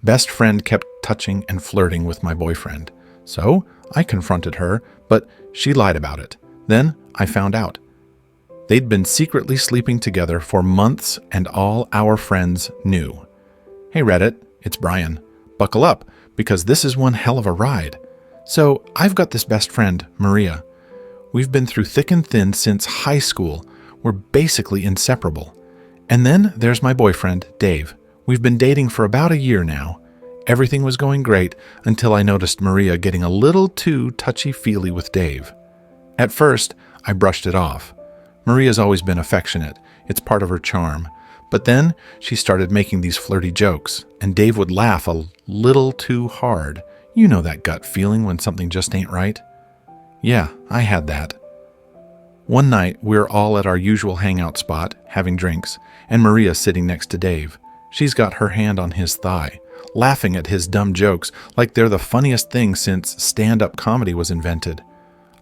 best friend kept touching and flirting with my boyfriend. So I confronted her, but she lied about it. Then I found out. They'd been secretly sleeping together for months, and all our friends knew. Hey Reddit, it's Brian. Buckle up, because this is one hell of a ride. So I've got this best friend, Maria. We've been through thick and thin since high school. We're basically inseparable. And then there's my boyfriend, Dave. We've been dating for about a year now. Everything was going great until I noticed Maria getting a little too touchy-feely with Dave. At first, I brushed it off. Maria's always been affectionate. It's part of her charm. But then she started making these flirty jokes, and Dave would laugh a little too hard. You know that gut feeling when something just ain't right? Yeah, I had that. One night, we're all at our usual hangout spot, having drinks, and Maria's sitting next to Dave. She's got her hand on his thigh, laughing at his dumb jokes like they're the funniest thing since stand-up comedy was invented.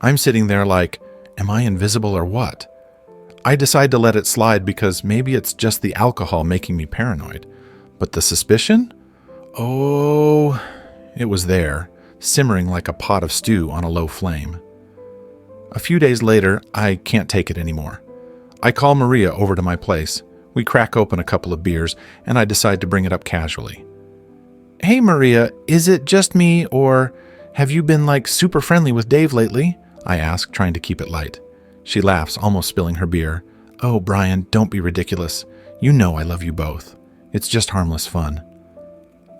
I'm sitting there like, am I invisible or what? I decide to let it slide because maybe it's just the alcohol making me paranoid. But the suspicion? Oh, it was there, simmering like a pot of stew on a low flame. A few days later, I can't take it anymore. I call Maria over to my place. We crack open a couple of beers, and I decide to bring it up casually. Hey Maria, is it just me, or have you been like super friendly with Dave lately? I ask, trying to keep it light. She laughs, almost spilling her beer. Oh, Brian, don't be ridiculous. You know I love you both. It's just harmless fun.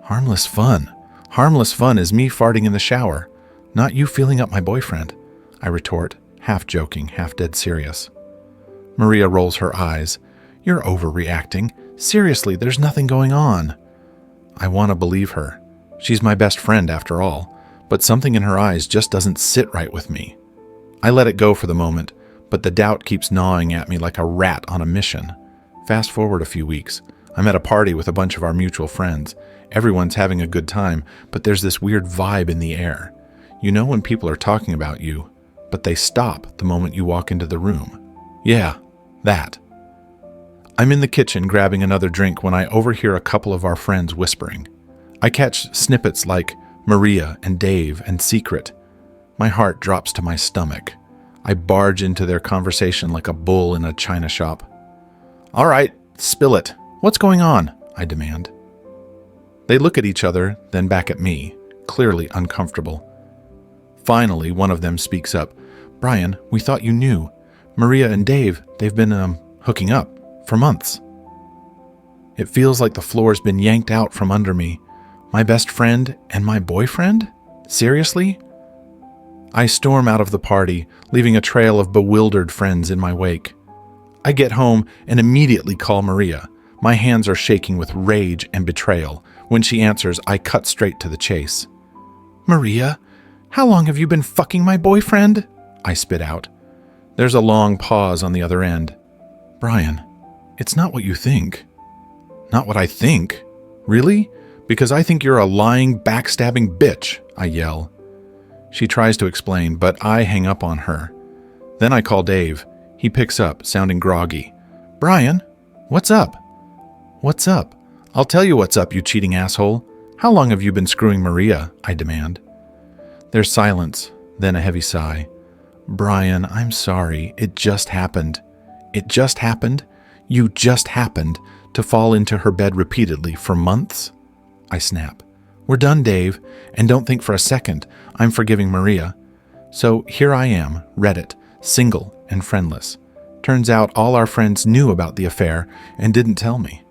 Harmless fun? Harmless fun is me farting in the shower, not you feeling up my boyfriend, I retort, half joking, half dead serious. Maria rolls her eyes. You're overreacting. Seriously, there's nothing going on. I want to believe her. She's my best friend after all, but something in her eyes just doesn't sit right with me. I let it go for the moment, but the doubt keeps gnawing at me like a rat on a mission. Fast forward a few weeks. I'm at a party with a bunch of our mutual friends. Everyone's having a good time, but there's this weird vibe in the air. You know when people are talking about you, but they stop the moment you walk into the room. Yeah, that. I'm in the kitchen grabbing another drink when I overhear a couple of our friends whispering. I catch snippets like Maria and Dave and Secret. My heart drops to my stomach. I barge into their conversation like a bull in a china shop. All right, spill it. What's going on? I demand. They look at each other, then back at me, clearly uncomfortable. Finally, one of them speaks up. Brian, we thought you knew. Maria and Dave, they've been, hooking up for months. It feels like the floor's been yanked out from under me. My best friend and my boyfriend? Seriously? I storm out of the party, leaving a trail of bewildered friends in my wake. I get home and immediately call Maria. My hands are shaking with rage and betrayal. When she answers, I cut straight to the chase. Maria, how long have you been fucking my boyfriend? I spit out. There's a long pause on the other end. Brian, it's not what you think. Not what I think? Really? Because I think you're a lying, backstabbing bitch, I yell. She tries to explain, but I hang up on her. Then I call Dave. He picks up, sounding groggy. Brian, what's up? What's up? I'll tell you what's up, you cheating asshole. How long have you been screwing Maria? I demand. There's silence, then a heavy sigh. Brian, I'm sorry. It just happened. It just happened? You just happened to fall into her bed repeatedly for months? I snap. We're done, Dave, and don't think for a second I'm forgiving Maria. So here I am, Reddit, single and friendless. Turns out all our friends knew about the affair and didn't tell me.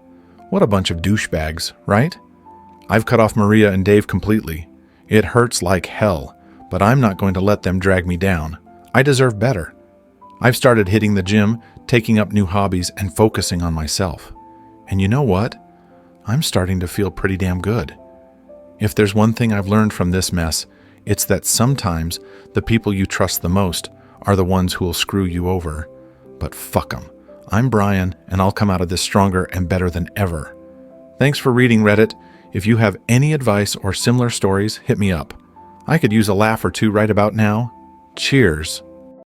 What a bunch of douchebags, right? I've cut off Maria and Dave completely. It hurts like hell, but I'm not going to let them drag me down. I deserve better. I've started hitting the gym, taking up new hobbies, and focusing on myself. And you know what? I'm starting to feel pretty damn good. If there's one thing I've learned from this mess, it's that sometimes the people you trust the most are the ones who will screw you over. But fuck 'em. I'm Brian, and I'll come out of this stronger and better than ever. Thanks for reading, Reddit. If you have any advice or similar stories, hit me up. I could use a laugh or two right about now. Cheers.